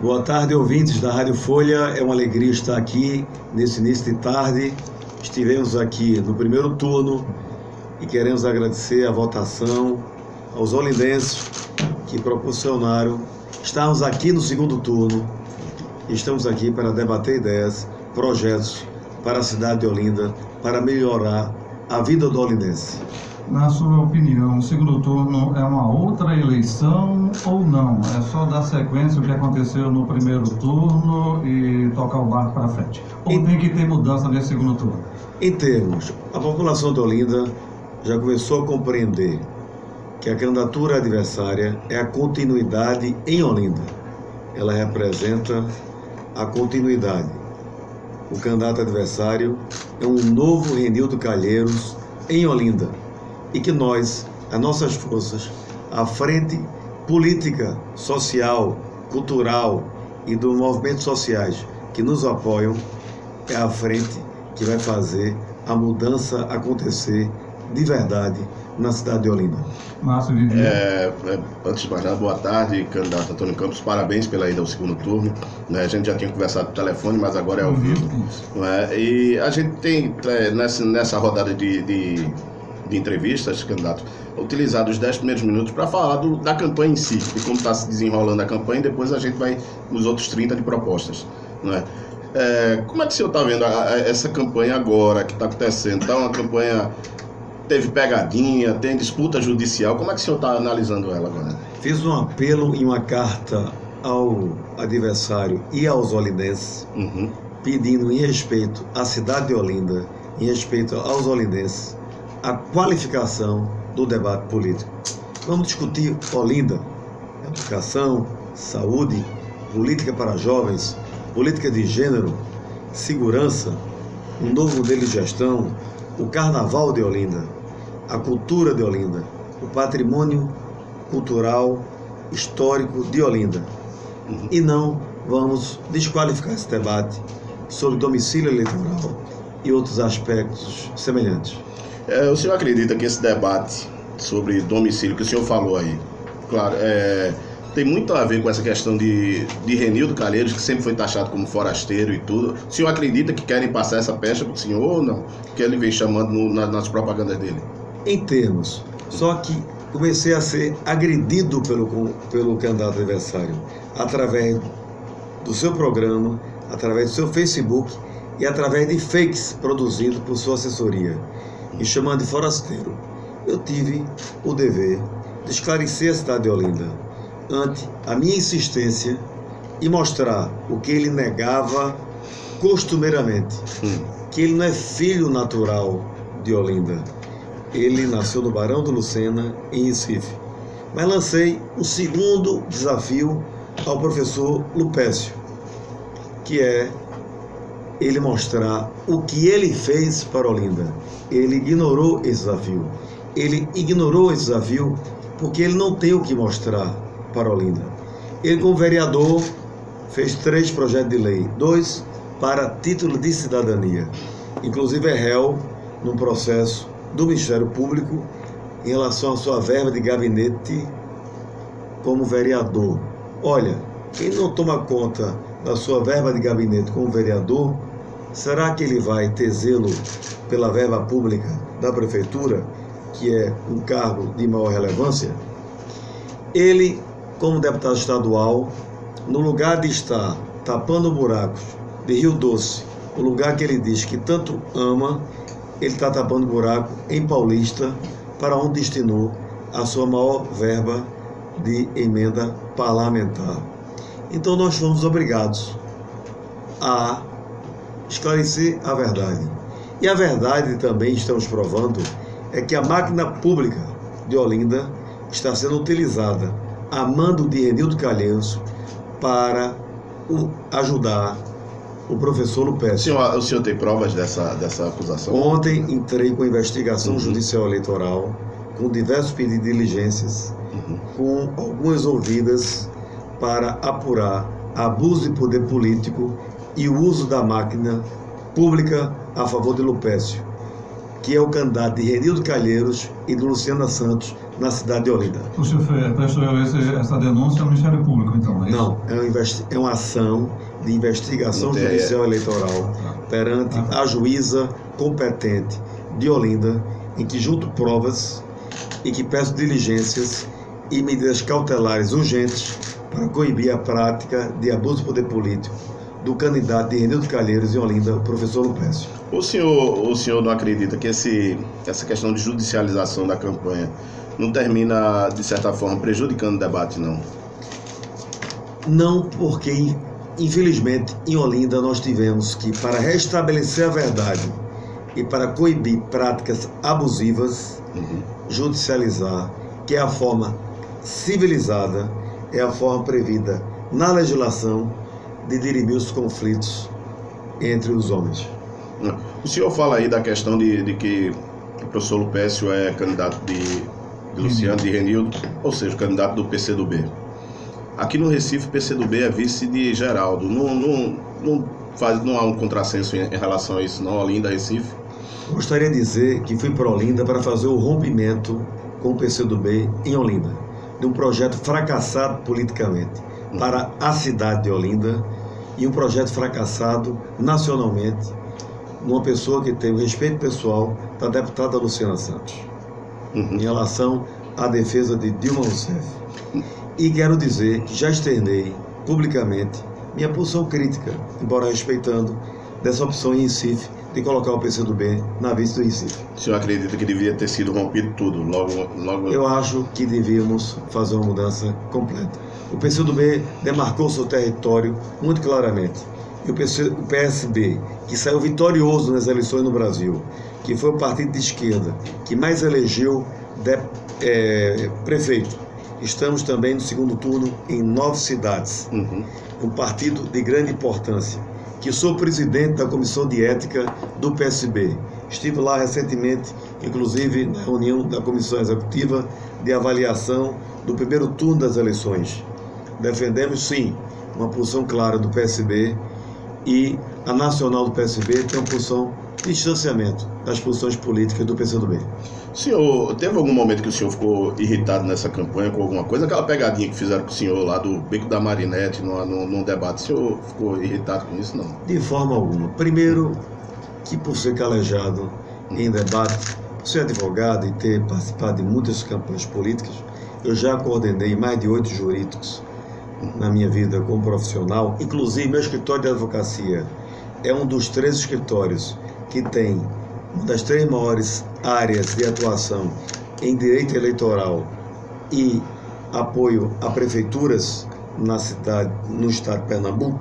Boa tarde, ouvintes da Rádio Folha. É uma alegria estar aqui nesse início de tarde. Estivemos aqui no primeiro turno e queremos agradecer a votação aos olindenses que proporcionaram estarmos aqui no segundo turno. Estamos aqui para debater ideias, projetos para a cidade de Olinda, para melhorar a vida do olindense. Na sua opinião, o segundo turno é uma outra eleição ou não? É só dar sequência o que aconteceu no primeiro turno e tocar o barco para frente? Ou tem que ter mudança nesse segundo turno? Em termos, a população de Olinda já começou a compreender que a candidatura adversária é a continuidade em Olinda. Ela representa a continuidade. O candidato adversário é um novo Renildo Calheiros em Olinda. E que nós, as nossas forças, a frente política, social, cultural e dos movimentos sociais que nos apoiam, é a frente que vai fazer a mudança acontecer de verdade na cidade de Olinda. Márcio, antes de mais nada, boa tarde, candidato Antônio Campos, parabéns pela ida ao segundo turno. A gente já tinha conversado por telefone, mas agora é ao vivo. E a gente tem, nessa rodada de entrevistas, candidato, utilizado os 10 primeiros minutos para falar da campanha em si, de como está se desenrolando a campanha, e depois a gente vai nos outros 30 de propostas. Como é que o senhor está vendo essa campanha agora que está acontecendo? Está uma campanha, teve pegadinha, tem disputa judicial, como é que o senhor está analisando ela agora? Fiz um apelo em uma carta ao adversário e aos olindenses, pedindo em respeito à cidade de Olinda, em respeito aos olindenses, a qualificação do debate político. Vamos discutir Olinda, educação, saúde, política para jovens, política de gênero, segurança, um novo modelo de gestão, o carnaval de Olinda, a cultura de Olinda, o patrimônio cultural, histórico de Olinda. E não vamos desqualificar esse debate sobre domicílio eleitoral e outros aspectos semelhantes. O senhor acredita que esse debate sobre domicílio que o senhor falou aí, claro, tem muito a ver com essa questão de Renildo Calheiros, que sempre foi taxado como forasteiro e tudo. O senhor acredita que querem passar essa pecha para o senhor ou não? Que ele vem chamando nas propagandas dele? Em termos, só que comecei a ser agredido pelo candidato adversário através do seu programa, através do seu Facebook e através de fakes produzidos por sua assessoria, me chamando de forasteiro. Eu tive o dever de esclarecer a cidade de Olinda ante a minha insistência e mostrar o que ele negava costumeiramente, que ele não é filho natural de Olinda. Ele nasceu no Barão do Lucena, em Recife. Mas lancei um segundo desafio ao professor Lupécio, que é ele mostrar o que ele fez para Olinda. Ele ignorou esse desafio. Ele ignorou esse desafio porque ele não tem o que mostrar para Olinda. Ele, como vereador, fez 3 projetos de lei, 2 para título de cidadania. Inclusive é réu num processo do Ministério Público em relação à sua verba de gabinete como vereador. Olha, quem não toma conta da sua verba de gabinete como vereador, será que ele vai ter zelo pela verba pública da prefeitura, que é um cargo de maior relevância? Ele, como deputado estadual, no lugar de estar tapando buracos de Rio Doce, o lugar que ele diz que tanto ama, ele está tapando buraco em Paulista, para onde destinou a sua maior verba de emenda parlamentar. Então nós fomos obrigados a esclarecer a verdade. E a verdade também, estamos provando, é que a máquina pública de Olinda está sendo utilizada a mando de Renildo Calheiros para ajudar o professor Lupécio. O senhor tem provas dessa acusação? Ontem entrei com investigação judicial eleitoral, com diversos pedidos de diligências, com algumas ouvidas para apurar abuso de poder político e o uso da máquina pública a favor de Lupécio, que é o candidato de Renildo Calheiros e de Luciana Santos na cidade de Olinda. O senhor prestou essa denúncia ao Ministério Público, então, é isso? Não, é uma ação de investigação judicial eleitoral perante a juíza competente de Olinda, em que junto provas e que peço diligências e medidas cautelares urgentes para coibir a prática de abuso de poder político do candidato de Renildo Calheiros em Olinda, o professor Lupécio. O senhor não acredita que essa questão de judicialização da campanha não termina, de certa forma, prejudicando o debate, não? Não, porque, infelizmente, em Olinda nós tivemos que, para restabelecer a verdade e para coibir práticas abusivas, judicializar, que é a forma civilizada, é a forma prevista na legislação de dirimir os conflitos entre os homens. O senhor fala aí da questão de que o professor Lupécio é candidato de Luciano, de Renildo, ou seja, candidato do PCdoB. Aqui no Recife, o PCdoB é vice de Geraldo. Não há um contrassenso em relação a isso, não, Olinda, Recife? Gostaria de dizer que fui para Olinda para fazer o rompimento com o PCdoB em Olinda, de um projeto fracassado politicamente para a cidade de Olinda e um projeto fracassado nacionalmente, uma pessoa que tem o respeito pessoal da deputada Luciana Santos, em relação à defesa de Dilma Rousseff. E quero dizer que já externei publicamente minha posição crítica, embora respeitando, dessa opção em Recife de colocar o PCdoB na vice do Recife. O senhor acredita que devia ter sido rompido tudo logo? Eu acho que devíamos fazer uma mudança completa. O PCdoB demarcou seu território muito claramente. E o PSB, que saiu vitorioso nas eleições no Brasil, que foi o partido de esquerda que mais elegeu prefeito. Estamos também no segundo turno em 9 cidades. Um partido de grande importância, que sou presidente da Comissão de Ética do PSB. Estive lá recentemente, inclusive na reunião da Comissão Executiva de Avaliação do primeiro turno das eleições. Defendemos, sim, uma posição clara do PSB e a nacional do PSB tem uma posição de distanciamento das posições políticas do PCdoB. Senhor, teve algum momento que o senhor ficou irritado nessa campanha com alguma coisa? Aquela pegadinha que fizeram com o senhor lá do Beco da Marinette, num debate, o senhor ficou irritado com isso, não? De forma alguma. Primeiro, que por ser calejado em debate, por ser advogado e ter participado de muitas campanhas políticas, eu já coordenei mais de 8 jurídicos na minha vida como profissional. Inclusive, meu escritório de advocacia é um dos 3 escritórios que tem uma das 3 maiores áreas de atuação em direito eleitoral e apoio a prefeituras no estado de Pernambuco.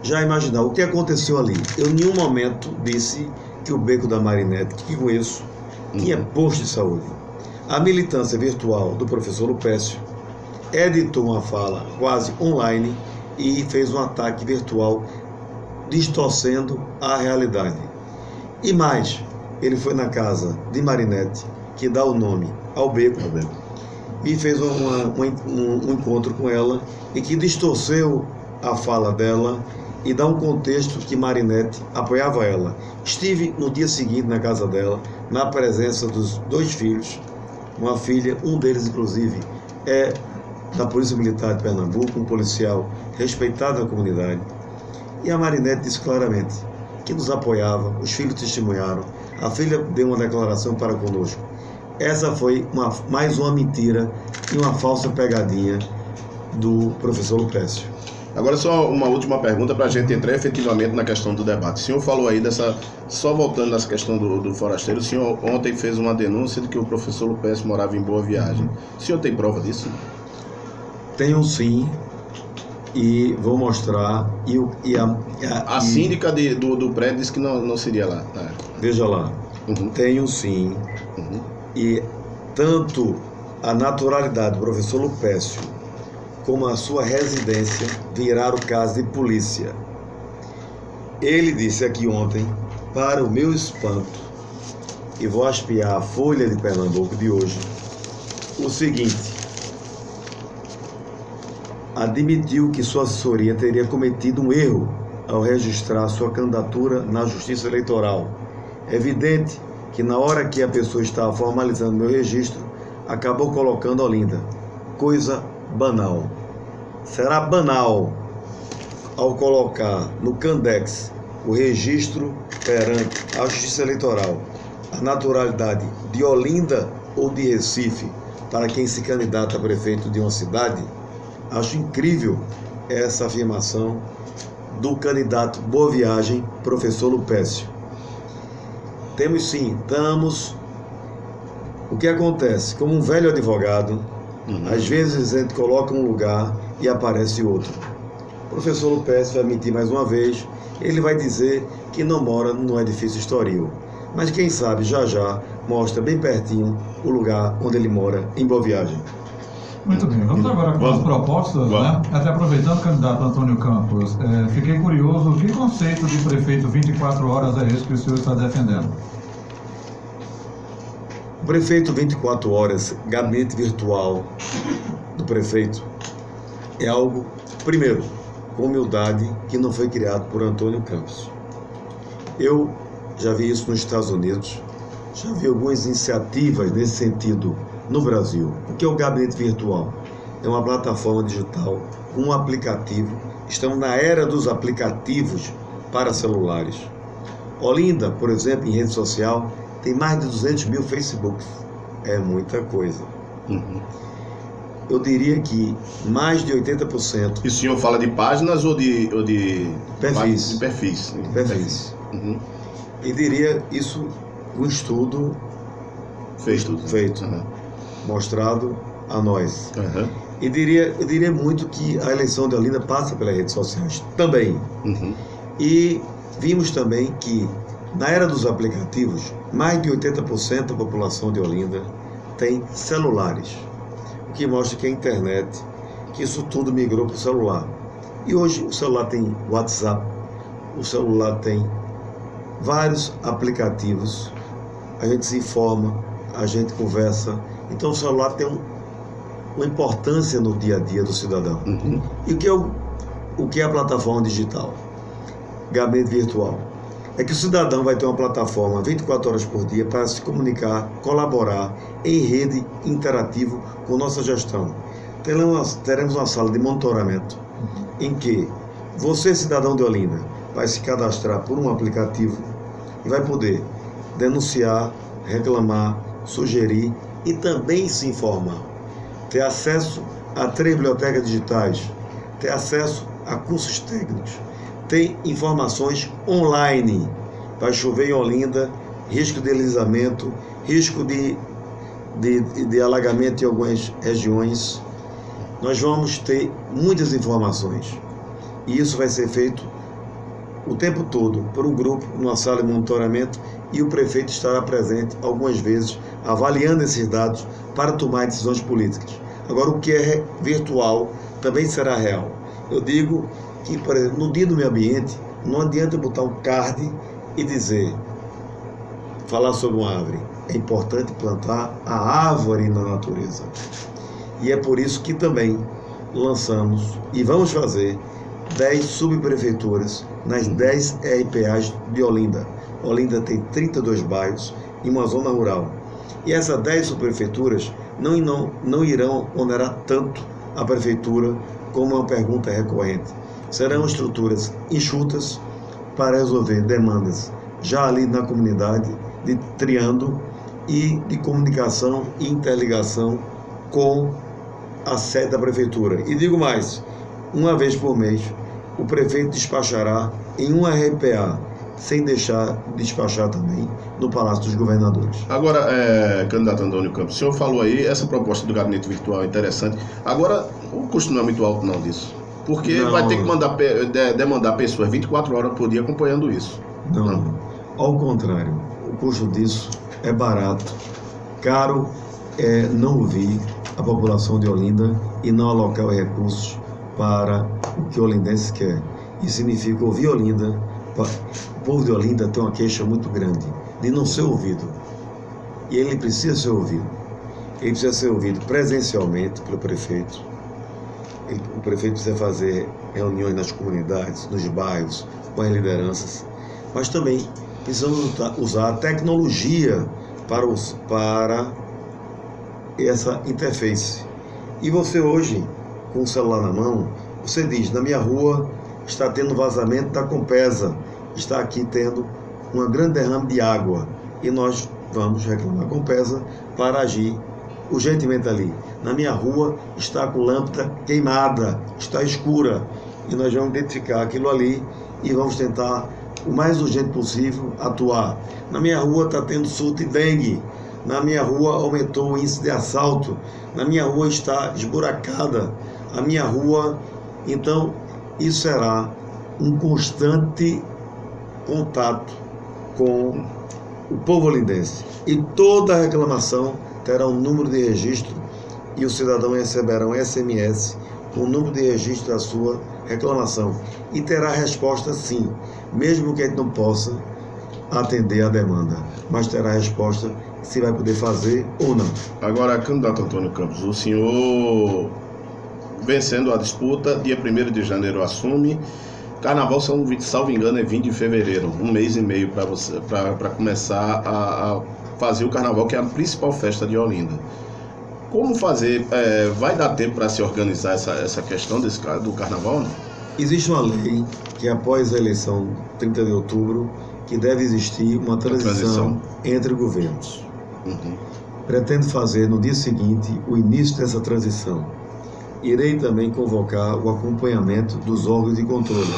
Já imaginar o que aconteceu ali. Eu em nenhum momento disse que o Beco da Marinette, que conheço, tinha posto de saúde. A militância virtual do professor Lupécio editou uma fala quase online e fez um ataque virtual distorcendo a realidade. E mais, ele foi na casa de Marinette, que dá o nome ao Beco, e fez um encontro com ela e que distorceu a fala dela e dá um contexto que Marinette apoiava ela. Estive no dia seguinte na casa dela, na presença dos 2 filhos, uma filha, um deles inclusive é da Polícia Militar de Pernambuco, um policial respeitado na comunidade. E a Marinette disse claramente que nos apoiava, os filhos testemunharam, a filha deu uma declaração para conosco. Essa foi mais uma mentira e uma falsa pegadinha do professor Lupécio. Agora só uma última pergunta para a gente entrar efetivamente na questão do debate. O senhor falou aí só voltando nessa questão do forasteiro, o senhor ontem fez uma denúncia de que o professor Lupécio morava em Boa Viagem. O senhor tem prova disso? Tenho sim, e vou mostrar. A síndica do prédio disse que não seria lá. Veja lá, tenho sim, e tanto a naturalidade do professor Lupécio como a sua residência viraram caso de polícia. Ele disse aqui ontem, para o meu espanto, e vou espiar a Folha de Pernambuco de hoje, o seguinte: admitiu que sua assessoria teria cometido um erro ao registrar sua candidatura na Justiça Eleitoral. É evidente que na hora que a pessoa estava formalizando meu registro, acabou colocando Olinda. Coisa banal. Será banal ao colocar no Candex o registro perante a Justiça Eleitoral a naturalidade de Olinda ou de Recife para quem se candidata a prefeito de uma cidade? Acho incrível essa afirmação do candidato Boa Viagem, professor Lupécio. Temos sim, estamos... O que acontece? Como um velho advogado, às vezes a gente coloca um lugar e aparece outro. O professor Lupécio vai mentir mais uma vez, ele vai dizer que não mora no edifício Estoril. Mas quem sabe já já mostra bem pertinho o lugar onde ele mora, em Boa Viagem. Muito bem, vamos agora com as propostas, né? Até aproveitando, candidato Antônio Campos, fiquei curioso, que conceito de prefeito 24 horas é esse que o senhor está defendendo? O prefeito 24 horas, gabinete virtual do prefeito, é algo, primeiro, com humildade, que não foi criado por Antônio Campos. Eu já vi isso nos Estados Unidos, já vi algumas iniciativas nesse sentido no Brasil. O que é o gabinete virtual? É uma plataforma digital, um aplicativo. Estamos na era dos aplicativos para celulares. Olinda, por exemplo, em rede social, tem mais de 200 mil Facebooks. É muita coisa. Eu diria que mais de 80%... E o senhor fala de páginas ou de perfis? De perfis. Perfis. E diria isso, um estudo feito. Mostrado a nós. E eu diria muito que a eleição de Olinda passa pelas redes sociais também. E vimos também que, na era dos aplicativos, mais de 80% da população de Olinda tem celulares, o que mostra que a internet, que isso tudo migrou para o celular. E hoje o celular tem WhatsApp, o celular tem vários aplicativos, a gente se informa, a gente conversa. Então o celular tem uma importância no dia a dia do cidadão. E o que é a plataforma digital? Gabinete virtual. É que o cidadão vai ter uma plataforma 24 horas por dia para se comunicar, colaborar em rede interativo com nossa gestão. Teremos uma sala de monitoramento em que você, cidadão de Olinda, vai se cadastrar por um aplicativo e vai poder denunciar, reclamar, sugerir e também se informar. Ter acesso a 3 bibliotecas digitais, ter acesso a cursos técnicos, ter informações online. Vai chover em Olinda, risco de deslizamento, risco de alagamento em algumas regiões. Nós vamos ter muitas informações. E isso vai ser feito o tempo todo por um grupo, numa sala de monitoramento, e o prefeito estará presente algumas vezes, avaliando esses dados para tomar decisões políticas. Agora, o que é virtual também será real. Eu digo que, por exemplo, no Dia do Meio Ambiente, não adianta botar um card e dizer, falar sobre uma árvore. É importante plantar a árvore na natureza. E é por isso que também lançamos e vamos fazer 10 subprefeituras nas 10 RPAs de Olinda. Olinda tem 32 bairros em uma zona rural. E essas 10 subprefeituras não irão onerar tanto a prefeitura como uma pergunta recorrente. Serão estruturas enxutas para resolver demandas já ali na comunidade, de triando e de comunicação e interligação com a sede da prefeitura. E digo mais, uma vez por mês, o prefeito despachará em uma RPA, sem deixar de despachar também no Palácio dos Governadores. Agora, candidato Antônio Campos, o senhor falou aí, essa proposta do gabinete virtual é interessante. Agora, o custo não é muito alto não disso, porque não, vai ter que demandar pessoas 24 horas por dia acompanhando isso. Não, ao contrário, o custo disso é barato. Caro é não ouvir a população de Olinda e não alocar os recursos para o que o olindense quer. Isso significa ouvir Olinda. O povo de Olinda tem uma queixa muito grande de não ser ouvido. E ele precisa ser ouvido. Ele precisa ser ouvido presencialmente pelo prefeito. O prefeito precisa fazer reuniões nas comunidades, nos bairros, com as lideranças. Mas também precisamos usar a tecnologia para essa interface. E você hoje, com o celular na mão, você diz, na minha rua está tendo vazamento da Compesa, está aqui tendo uma grande derrame de água, e nós vamos reclamar a Compesa para agir urgentemente ali. Na minha rua está com lâmpada queimada, está escura, e nós vamos identificar aquilo ali e vamos tentar, o mais urgente possível, atuar. Na minha rua está tendo surto de dengue, na minha rua aumentou o índice de assalto, na minha rua está esburacada, a minha rua... Então, isso será um constante contato com o povo olindense. E toda reclamação terá um número de registro e o cidadão receberá um SMS com o número de registro da sua reclamação. E terá resposta sim, mesmo que a gente não possa atender a demanda, mas terá resposta se vai poder fazer ou não. Agora, candidato Antônio Campos, o senhor, vencendo a disputa, dia 1º de janeiro assume. Carnaval, salvo engano, é 20 de fevereiro, um mês e meio para começar a fazer o carnaval, que é a principal festa de Olinda. Como fazer? Vai dar tempo para se organizar essa questão do carnaval? Não? Existe uma lei que, após a eleição 30 de outubro, que deve existir uma transição entre governos. Uhum. Pretendo fazer no dia seguinte o início dessa transição. Irei também convocar o acompanhamento dos órgãos de controle,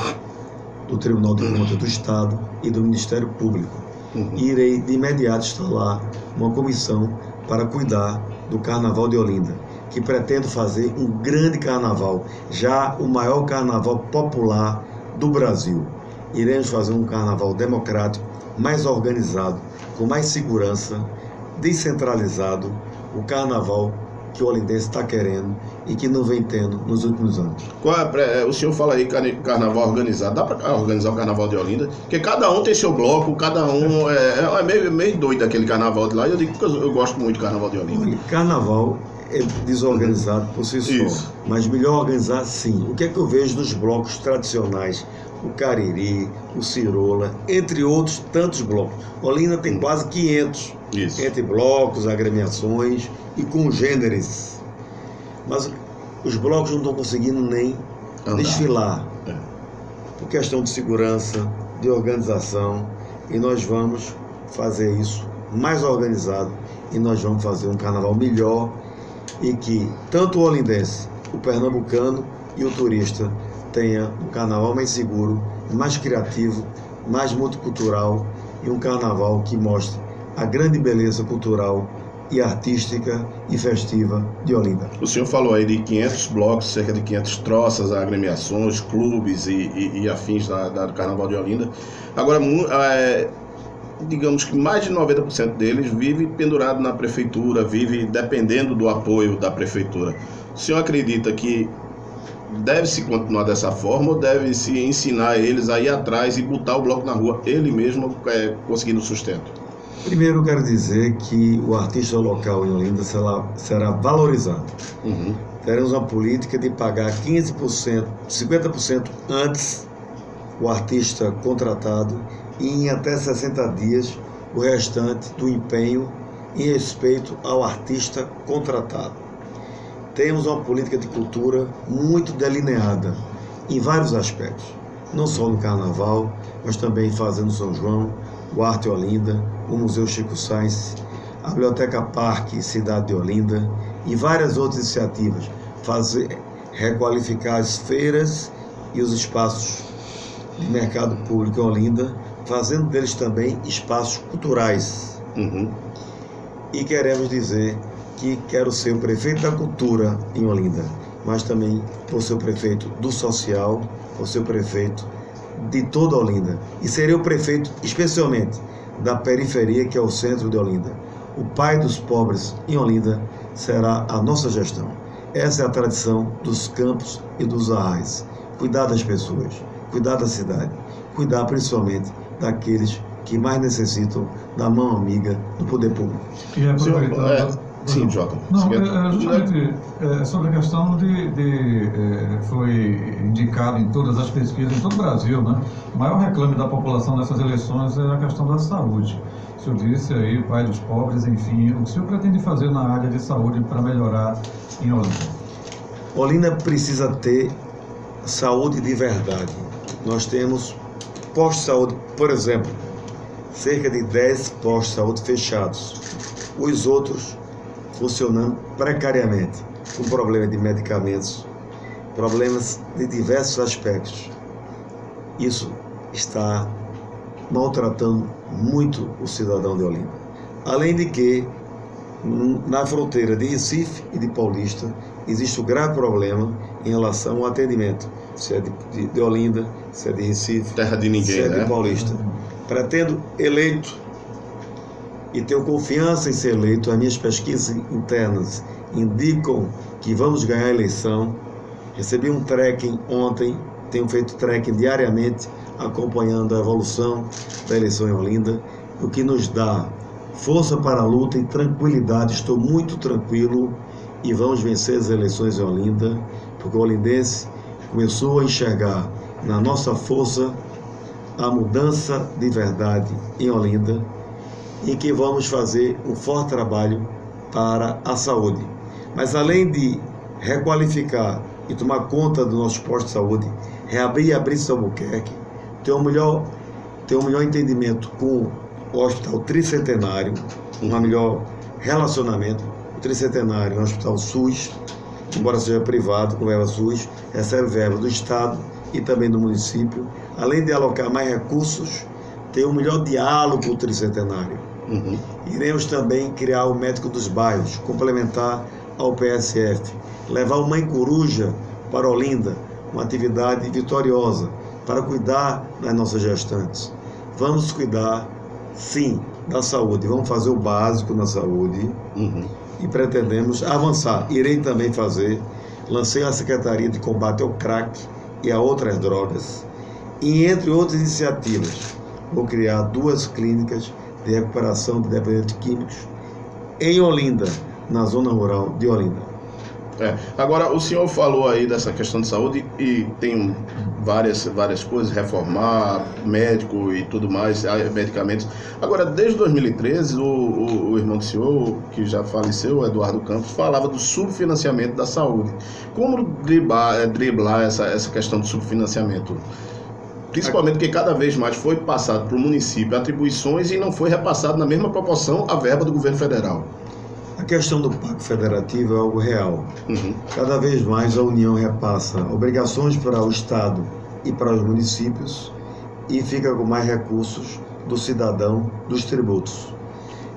do Tribunal de Contas do Estado e do Ministério Público. Uhum. E irei de imediato instalar uma comissão para cuidar do Carnaval de Olinda, que pretendo fazer um grande carnaval, já o maior carnaval popular do Brasil. Iremos fazer um carnaval democrático, mais organizado, com mais segurança, descentralizado, o carnaval que o olindense está querendo e que não vem tendo nos últimos anos. O senhor fala aí carnaval organizado, dá para organizar o carnaval de Olinda? Porque cada um tem seu bloco, cada um é meio doido aquele carnaval de lá, e eu digo que eu gosto muito do carnaval de Olinda. Olha, carnaval é desorganizado por si só, Isso. mas melhor organizar sim. O que é que eu vejo nos blocos tradicionais? O Cariri, o Cirola, entre outros tantos blocos. Olinda tem quase 500, Isso. entre blocos, agremiações e congêneres. Mas os blocos não estão conseguindo nem desfilar. Por questão de segurança, de organização, e nós vamos fazer isso mais organizado, e nós vamos fazer um carnaval melhor, e que tanto o olindense, o pernambucano e o turista tenha um carnaval mais seguro, mais criativo, mais multicultural, e um carnaval que mostre a grande beleza cultural e artística e festiva de Olinda. O senhor falou aí de 500 blocos, cerca de 500 troças, agremiações, clubes e afins do Carnaval de Olinda. Agora, digamos que mais de 90% deles vive pendurado na prefeitura, vive dependendo do apoio da prefeitura. O senhor acredita que deve-se continuar dessa forma ou deve-se ensinar eles a ir atrás e botar o bloco na rua, ele mesmo conseguindo sustento? Primeiro, eu quero dizer que o artista local em Olinda será valorizado. Uhum. Teremos uma política de pagar 15%, 50% antes o artista contratado e em até 60 dias o restante do empenho em respeito ao artista contratado. Temos uma política de cultura muito delineada em vários aspectos, não só no Carnaval, mas também fazendo São João, o Arte Olinda, o Museu Chico Sainz, a Biblioteca Parque Cidade de Olinda e várias outras iniciativas, requalificar as feiras e os espaços de mercado público em Olinda, fazendo deles também espaços culturais. Uhum. E queremos dizer que quero ser o prefeito da cultura em Olinda, mas também vou ser o prefeito do social, vou ser o prefeito de toda Olinda. E serei o prefeito especialmente da periferia, que é o centro de Olinda. O pai dos pobres em Olinda será a nossa gestão. Essa é a tradição dos campos e dos arrais. Cuidar das pessoas, cuidar da cidade, cuidar principalmente daqueles que mais necessitam da mão amiga do poder público. E aproveitando, Sim, Jota. Não, justamente sobre a questão foi indicado em todas as pesquisas, em todo o Brasil, né? O maior reclame da população nessas eleições é a questão da saúde. O senhor disse aí, pai dos pobres, enfim, o que o senhor pretende fazer na área de saúde para melhorar em Olinda? Olinda precisa ter saúde de verdade. Nós temos postos de saúde, por exemplo, cerca de 10 postos de saúde fechados. Os outros funcionando precariamente, com problema de medicamentos, problemas de diversos aspectos. Isso está maltratando muito o cidadão de Olinda. Além de que, na fronteira de Recife e de Paulista, existe um grave problema em relação ao atendimento, se é de Olinda, se é de Recife, terra de ninguém, se é né? de Paulista. Pretendo eleito e tenho confiança em ser eleito. As minhas pesquisas internas indicam que vamos ganhar a eleição. Recebi um tracking ontem, tenho feito tracking diariamente, acompanhando a evolução da eleição em Olinda, o que nos dá força para a luta e tranquilidade. Estou muito tranquilo e vamos vencer as eleições em Olinda, porque o olindense começou a enxergar na nossa força a mudança de verdade em Olinda, em que vamos fazer um forte trabalho para a saúde. Mas além de requalificar e tomar conta do nosso posto de saúde, reabrir a Brito Albuquerque, ter um melhor entendimento com o Hospital Tricentenário, um melhor relacionamento. O Tricentenário é um hospital SUS, embora seja privado, com verba SUS, recebe verba do Estado e também do município, além de alocar mais recursos, ter um melhor diálogo com o Tricentenário. Iremos também criar o médico dos bairros, complementar ao PSF, levar o Mãe Coruja para Olinda, uma atividade vitoriosa, para cuidar das nossas gestantes. Vamos cuidar, sim, da saúde, vamos fazer o básico na saúde e pretendemos avançar. Irei também lancei a Secretaria de Combate ao Crack e a outras drogas, e entre outras iniciativas, vou criar 2 clínicas de recuperação de dependentes químicos em Olinda, na zona rural de Olinda. Agora, o senhor falou aí dessa questão de saúde e tem várias coisas, reformar, médico e tudo mais, medicamentos. Agora, desde 2013, o irmão do senhor, que já faleceu, o Eduardo Campos, falava do subfinanciamento da saúde. Como driblar essa questão do subfinanciamento? Principalmente porque cada vez mais foi passado para o município atribuições e não foi repassado na mesma proporção a verba do governo federal. A questão do Pacto Federativo é algo real. Cada vez mais a União repassa obrigações para o Estado e para os municípios e fica com mais recursos do cidadão, dos tributos.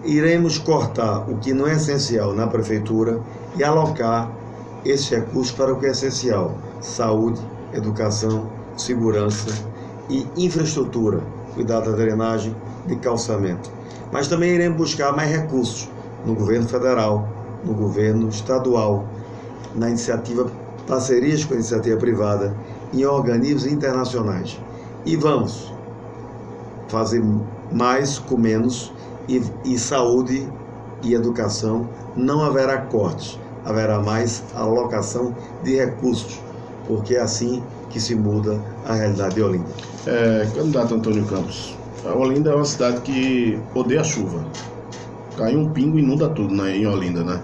Iremos cortar o que não é essencial na Prefeitura e alocar esses recursos para o que é essencial: saúde, educação, segurança e infraestrutura, cuidar da drenagem, de calçamento. Mas também iremos buscar mais recursos no governo federal, no governo estadual, na parcerias com a iniciativa privada, em organismos internacionais. E vamos fazer mais com menos, e saúde e educação não haverá cortes, haverá mais alocação de recursos, porque é assim que se muda a realidade de Olinda. Candidato Antônio Campos, a Olinda é uma cidade que odeia chuva. Cai um pingo e inunda tudo, né, em Olinda, né?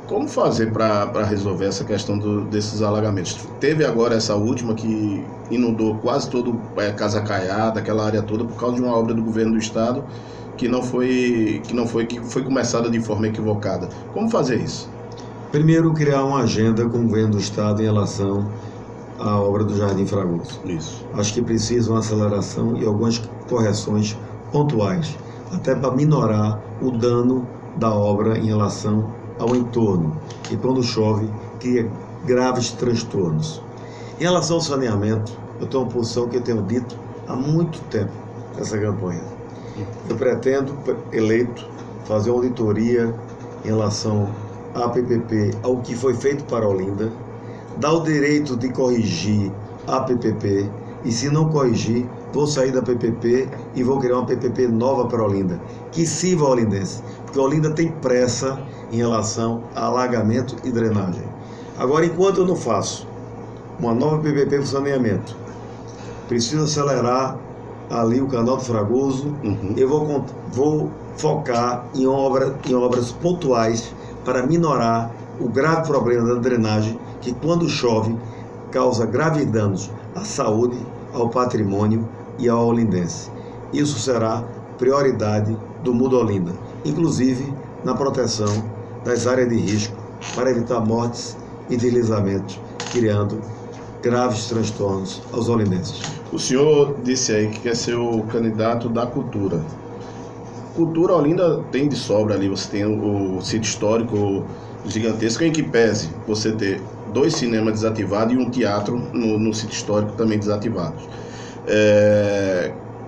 Como fazer para resolver essa questão desses alagamentos? Teve agora essa última que inundou quase todo Casa Caiada, aquela área toda, por causa de uma obra do governo do estado que foi começada de forma equivocada. Como fazer isso? Primeiro, criar uma agenda com o governo do estado em relação à obra do Jardim Fragoso. Isso. Acho que precisa uma aceleração e algumas correções pontuais, até para minorar o dano da obra em relação ao entorno, e quando chove cria graves transtornos. Em relação ao saneamento, eu tenho uma posição que eu tenho dito há muito tempo nessa campanha. Eu pretendo, eleito, fazer uma auditoria em relação à PPP, ao que foi feito para Olinda, dar o direito de corrigir a PPP e, se não corrigir, vou sair da PPP e vou criar uma PPP nova para Olinda, que sirva a olindense, porque Olinda tem pressa em relação a alagamento e drenagem. Agora, enquanto eu não faço uma nova PPP para saneamento, preciso acelerar ali o canal do Fragoso, eu vou focar em obras pontuais para minorar o grave problema da drenagem, que quando chove causa graves danos à saúde, ao patrimônio e ao olindense. Isso será prioridade do Muda Olinda, inclusive na proteção das áreas de risco para evitar mortes e deslizamentos, criando graves transtornos aos olindenses. O senhor disse aí que quer ser o candidato da cultura. Cultura Olinda tem de sobra ali, você tem o sítio histórico gigantesco, em que pese você ter 2 cinemas desativados e um teatro no sítio histórico também desativados.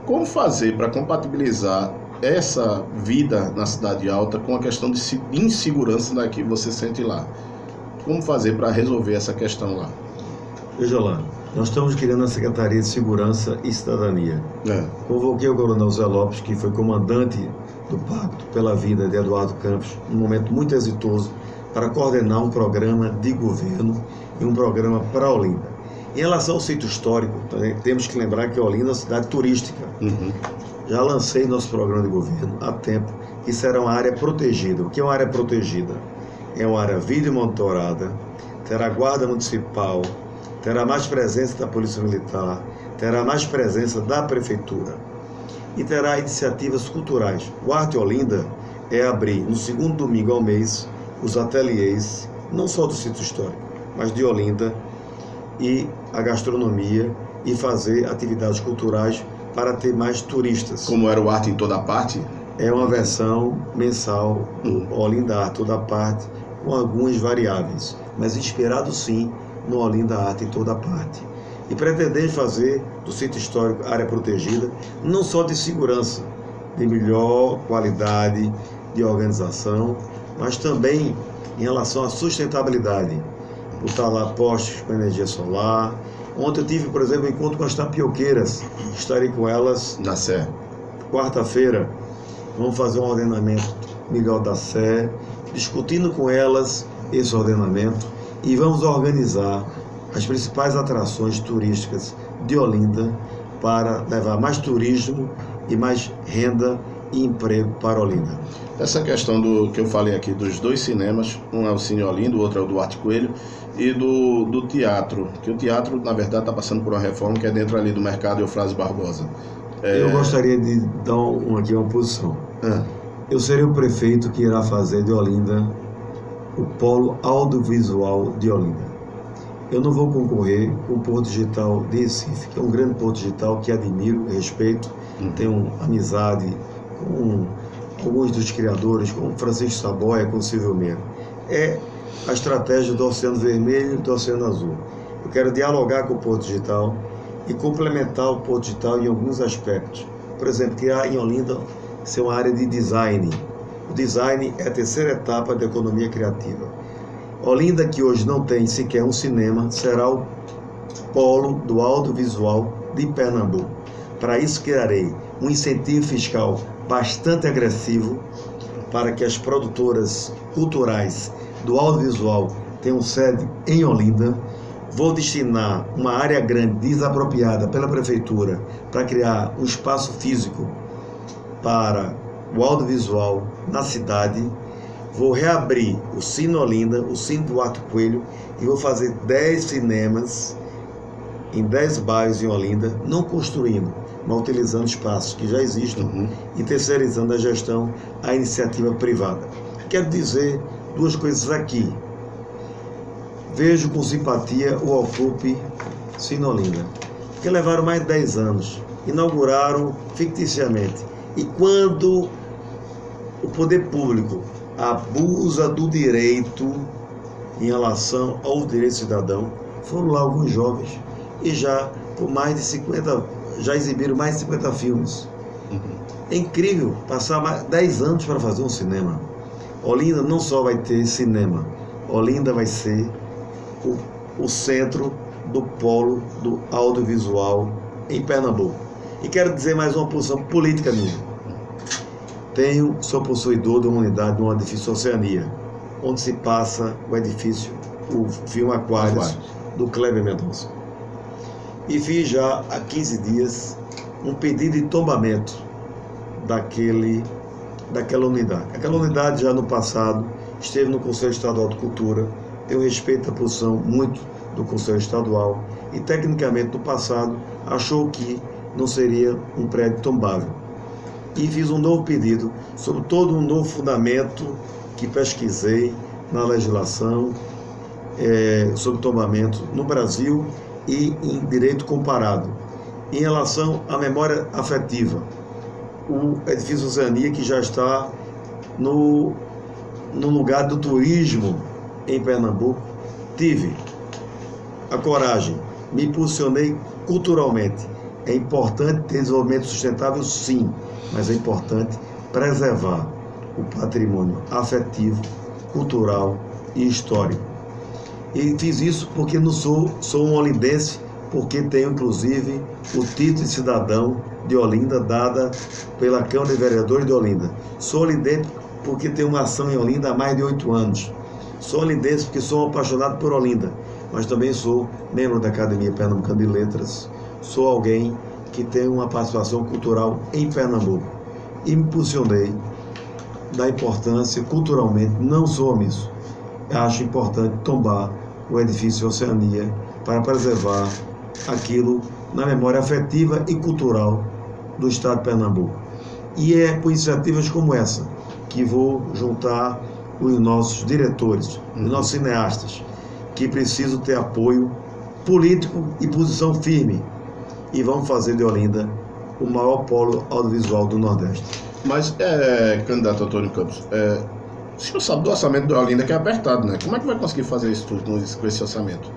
Como fazer para compatibilizar essa vida na Cidade Alta com a questão de insegurança que você sente lá? Como fazer para resolver essa questão lá? Veja lá, nós estamos criando a Secretaria de Segurança e Cidadania. Convoquei o coronel Zé Lopes, que foi comandante do Pacto pela Vida de Eduardo Campos, num momento muito exitoso, para coordenar um programa de governo e um programa para Olinda. Em relação ao sítio histórico, temos que lembrar que Olinda é uma cidade turística. Já lancei nosso programa de governo há tempo, que será uma área protegida. O que é uma área protegida? É uma área vídeo monitorada, terá guarda municipal, terá mais presença da Polícia Militar, terá mais presença da Prefeitura e terá iniciativas culturais. O Arte Olinda é abrir no segundo domingo ao mês os ateliês, não só do sítio histórico, mas de Olinda, e a gastronomia, e fazer atividades culturais para ter mais turistas. Como era o Arte em Toda Parte? É uma versão mensal do Olinda Arte Toda Parte, com algumas variáveis, mas inspirado sim no Olinda Arte em Toda Parte. E pretendemos fazer do sítio histórico área protegida, não só de segurança, de melhor qualidade de organização, mas também em relação à sustentabilidade. Botar lá postes com energia solar. Ontem eu tive, por exemplo, um encontro com as tapioqueiras. Estarei com elas na Sé. Quarta-feira. Vamos fazer um ordenamento melhor da Sé, discutindo com elas esse ordenamento, e vamos organizar as principais atrações turísticas de Olinda para levar mais turismo e mais renda e emprego para Olinda. Essa questão do que eu falei aqui dos 2 cinemas, um é o Cine Olinda, o outro é o Duarte Coelho, e do teatro, que o teatro na verdade está passando por uma reforma que é dentro ali do Mercado Eufrásio Barbosa. Eu gostaria de dar aqui uma posição. Eu serei o prefeito que irá fazer de Olinda o polo audiovisual de Olinda. Eu não vou concorrer com o Porto Digital de Recife, que é um grande porto digital que admiro, respeito, tenho amizade com alguns dos criadores, como Francisco Saboia, com Silvio Meira. É a estratégia do Oceano Vermelho e do Oceano Azul. Eu quero dialogar com o Porto Digital e complementar o Porto Digital em alguns aspectos. Por exemplo, criar em Olinda ser uma área de design. O design é a terceira etapa da economia criativa. Olinda, que hoje não tem sequer um cinema, será o polo do audiovisual de Pernambuco. Para isso, criarei um incentivo fiscal bastante agressivo para que as produtoras culturais do audiovisual tenham sede em Olinda. Vou destinar uma área grande desapropriada pela Prefeitura para criar um espaço físico para o audiovisual na cidade. Vou reabrir o Cine Olinda, o Cine Duarte Coelho, e vou fazer 10 cinemas em 10 bairros em Olinda, não construindo, mas utilizando espaços que já existem e terceirizando a gestão à iniciativa privada. Quero dizer 2 coisas aqui. Vejo com simpatia o Ocupe Cine Olinda, que levaram mais de 10 anos, inauguraram ficticiamente. E quando o poder público abusa do direito em relação ao direito cidadão, foram lá alguns jovens e já exibiram mais de 50 filmes. É incrível passar 10 anos para fazer um cinema. Olinda não só vai ter cinema, Olinda vai ser o centro do polo do audiovisual em Pernambuco. E quero dizer mais uma posição política minha. Sou possuidor de uma unidade no edifício Oceania, onde se passa o edifício, o filme Aquários, do Kleber Mendonça. E fiz já há 15 dias um pedido de tombamento daquela unidade. Aquela unidade já no passado esteve no Conselho Estadual de Cultura, tenho respeito à posição muito do Conselho Estadual e tecnicamente no passado achou que não seria um prédio tombável. E fiz um novo pedido sobre todo um novo fundamento que pesquisei na legislação sobre tombamento no Brasil e em direito comparado. Em relação à memória afetiva, o edifício Oceania, que já está no lugar do turismo em Pernambuco, tive a coragem, me posicionei culturalmente. É importante ter desenvolvimento sustentável, sim, mas é importante preservar o patrimônio afetivo, cultural e histórico. E fiz isso porque não sou um olindense, porque tenho inclusive o título de cidadão de Olinda dada pela Câmara de Vereadores de Olinda. Sou olindense porque tenho uma ação em Olinda há mais de 8 anos. Sou olindense porque sou um apaixonado por Olinda, mas também sou membro da Academia Pernambucana de Letras. Sou alguém que tem uma participação cultural em Pernambuco e me posicionei da importância culturalmente, não sou omisso. Acho importante tombar o edifício Oceania para preservar aquilo na memória afetiva e cultural do Estado de Pernambuco. E é por iniciativas como essa que vou juntar os nossos diretores, os nossos cineastas, que precisam ter apoio político e posição firme, e vamos fazer de Olinda o maior polo audiovisual do Nordeste. Mas, candidato Antônio Campos, o senhor sabe do orçamento de Olinda que é apertado, né? Como é que vai conseguir fazer isso tudo com esse orçamento?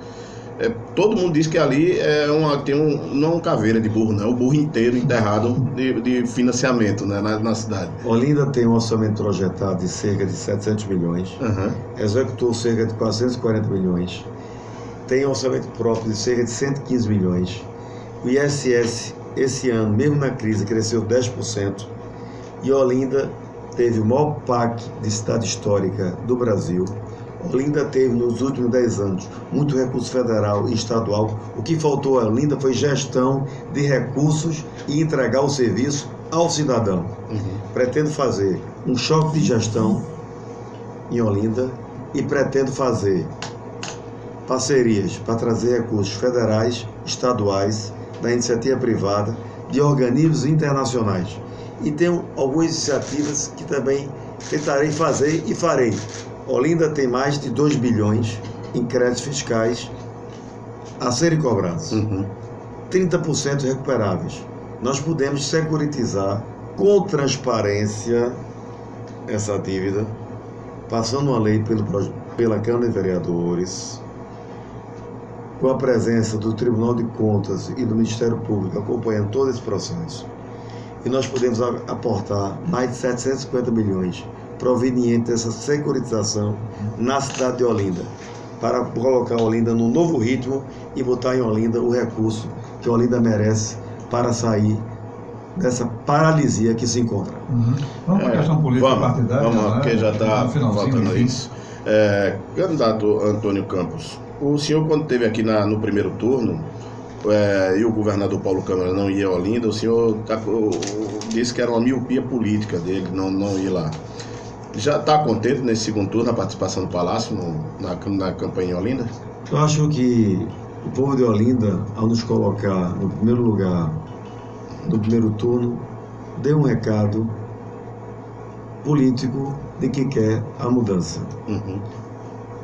Todo mundo diz que ali não é uma caveira de burro, não, é o burro inteiro enterrado de financiamento, né, na cidade. Olinda tem um orçamento projetado de cerca de 700 milhões, executou cerca de 440 milhões, tem um orçamento próprio de cerca de 115 milhões. O ISS, esse ano, mesmo na crise, cresceu 10%, e Olinda teve o maior PAC de cidade histórica do Brasil. Olinda teve, nos últimos 10 anos, muito recurso federal e estadual. O que faltou a Olinda foi gestão de recursos e entregar o serviço ao cidadão. Pretendo fazer um choque de gestão em Olinda e pretendo fazer parcerias para trazer recursos federais, estaduais, da iniciativa privada, de organismos internacionais. E tenho algumas iniciativas que também tentarei fazer e farei. Olinda tem mais de 2 bilhões em créditos fiscais a serem cobrados, 30% recuperáveis. Nós podemos securitizar com transparência essa dívida, passando uma lei pela Câmara de Vereadores, com a presença do Tribunal de Contas e do Ministério Público acompanhando todo esse processo. E nós podemos aportar mais de 750 milhões provenientes dessa securitização na cidade de Olinda, para colocar Olinda num novo ritmo e botar em Olinda o recurso que Olinda merece para sair dessa paralisia que se encontra. Vamos para a questão política partidária. Vamos, né? Porque já está faltando enfim. isso. Candidato Antônio Campos, o senhor, quando esteve aqui no primeiro turno, e o governador Paulo Câmara não ia a Olinda, o senhor disse que era uma miopia política dele não ir lá. Já está contente nesse segundo turno a participação do Palácio na campanha em Olinda? Eu acho que o povo de Olinda, ao nos colocar no primeiro lugar do primeiro turno, deu um recado político de que quer a mudança.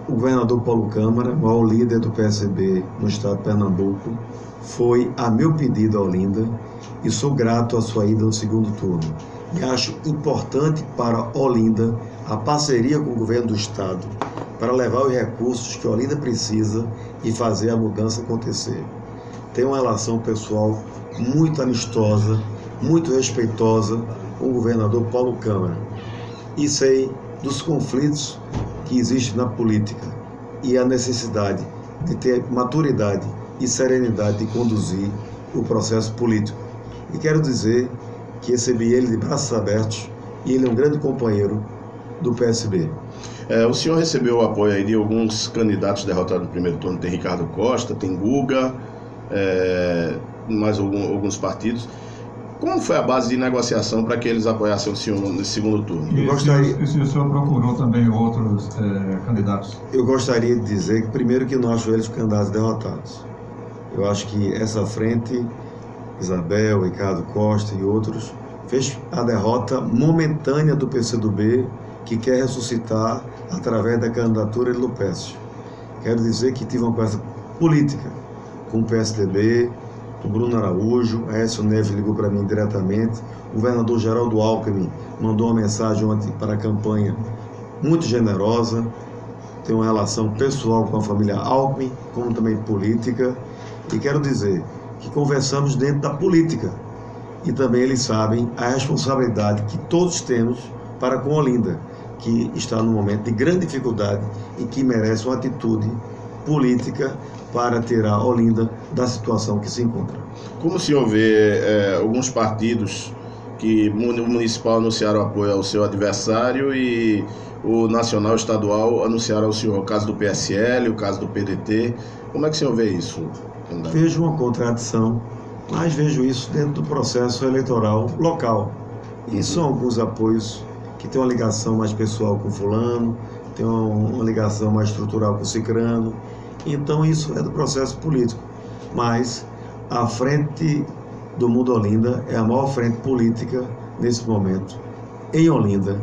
O governador Paulo Câmara, maior líder do PSB no estado de Pernambuco, foi a meu pedido a Olinda e sou grato à sua ida no segundo turno. E acho importante para Olinda a parceria com o governo do estado para levar os recursos que Olinda precisa e fazer a mudança acontecer. Tenho uma relação pessoal muito amistosa, muito respeitosa com o governador Paulo Câmara e sei dos conflitos que existem na política e a necessidade de ter maturidade e serenidade de conduzir o processo político. E quero dizer que recebi ele de braços abertos e ele é um grande companheiro do PSB. O senhor recebeu o apoio aí de alguns candidatos derrotados no primeiro turno. Tem Ricardo Costa, tem Guga, mais alguns partidos. Como foi a base de negociação para que eles apoiassem o senhor nesse segundo turno? E se o senhor procurou também outros candidatos? Eu gostaria de dizer que, primeiro, que não acho eles candidatos derrotados. Eu acho que essa frente, Isabel, Ricardo Costa e outros, fez a derrota momentânea do PCdoB, que quer ressuscitar através da candidatura de Lupécio. Quero dizer que tive uma conversa política com o PSDB, o Bruno Araújo, a Aécio Neves ligou para mim diretamente, o governador Geraldo Alckmin mandou uma mensagem ontem para a campanha muito generosa, tem uma relação pessoal com a família Alckmin, como também política, e quero dizer que conversamos dentro da política, e também eles sabem a responsabilidade que todos temos para com Olinda, que está num momento de grande dificuldade e que merece uma atitude política para tirar Olinda da situação que se encontra. Como o senhor vê alguns partidos que o municipal anunciaram apoio ao seu adversário e o nacional e estadual anunciaram ao senhor, o caso do PSL, o caso do PDT, como é que o senhor vê isso? Vejo uma contradição, mas vejo isso dentro do processo eleitoral local. E são alguns apoios que têm uma ligação mais pessoal com fulano, tem uma ligação mais estrutural com o cicrano. Então isso é do processo político. Mas a frente do Mundo Olinda é a maior frente política nesse momento em Olinda.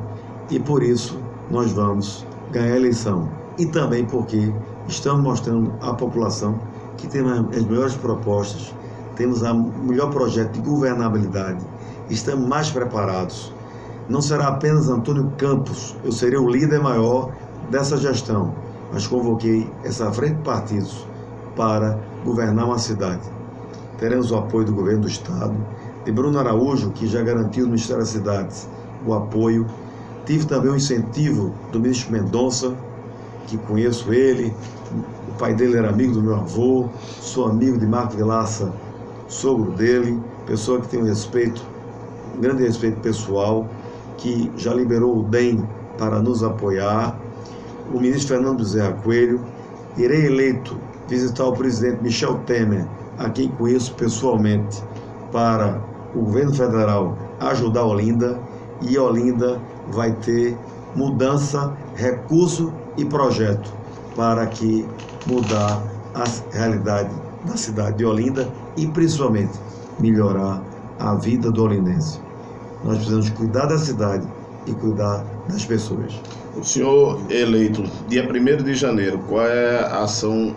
E por isso nós vamos ganhar a eleição. E também porque estamos mostrando à população que temos as melhores propostas, temos o melhor projeto de governabilidade, estamos mais preparados. Não será apenas Antônio Campos, eu serei o líder maior dessa gestão, mas convoquei essa frente de partidos para governar uma cidade. Teremos o apoio do governo do Estado, de Bruno Araújo, que já garantiu no Ministério das Cidades o apoio. Tive também o incentivo do ministro Mendonça, que conheço ele, o pai dele era amigo do meu avô, sou amigo de Marco Vilaça, sogro dele, pessoa que tem um grande respeito pessoal, que já liberou o DEM para nos apoiar. O ministro Fernando Bezerra Coelho, irei eleito visitar o presidente Michel Temer, a quem conheço pessoalmente, para o governo federal ajudar Olinda, e Olinda vai ter mudança, recurso e projeto para que mudar a realidade da cidade de Olinda e principalmente melhorar a vida do olindense. Nós precisamos cuidar da cidade e cuidar das pessoas. O senhor eleito dia 1º de janeiro, qual é a ação,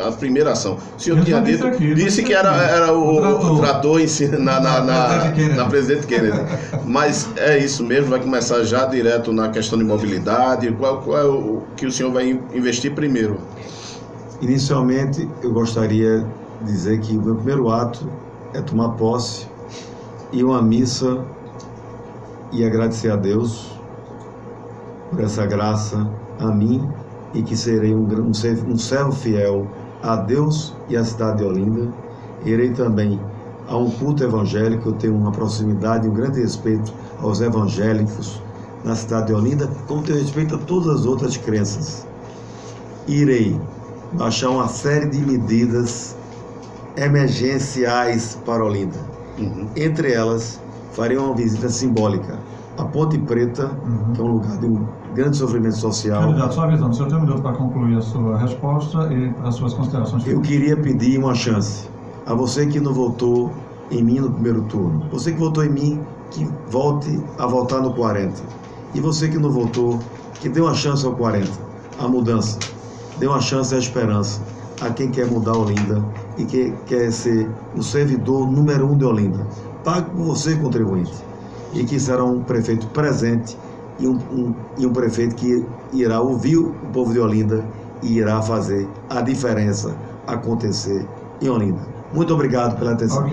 a primeira ação? O senhor tinha dito, disse que era o trator em si, na Presidente Kennedy. Mas é isso mesmo? Vai começar já direto na questão de mobilidade? Qual é o que o senhor vai investir primeiro? Inicialmente, eu gostaria de dizer que o meu primeiro ato é tomar posse e uma missa e agradecer a Deus por essa graça a mim e que serei um servo fiel a Deus e à cidade de Olinda. Irei também a um culto evangélico, eu tenho uma proximidade e um grande respeito aos evangélicos na cidade de Olinda, como tenho respeito a todas as outras crenças. Irei baixar uma série de medidas emergenciais para Olinda. Entre elas, farei uma visita simbólica à Ponte Preta, que é um lugar de um grande sofrimento social. Candidato, só avisando, o senhor tem um minuto para concluir a sua resposta e as suas considerações. Eu queria pedir uma chance a você que não votou em mim no primeiro turno, você que votou em mim, que volte a votar no 40, e você que não votou, que dê uma chance ao 40, a mudança, dê uma chance à esperança a quem quer mudar Olinda e que quer ser o servidor número 1 de Olinda. Pague por você, contribuinte, e que será um prefeito presente e um prefeito que irá ouvir o povo de Olinda e irá fazer a diferença acontecer em Olinda. Muito obrigado pela atenção.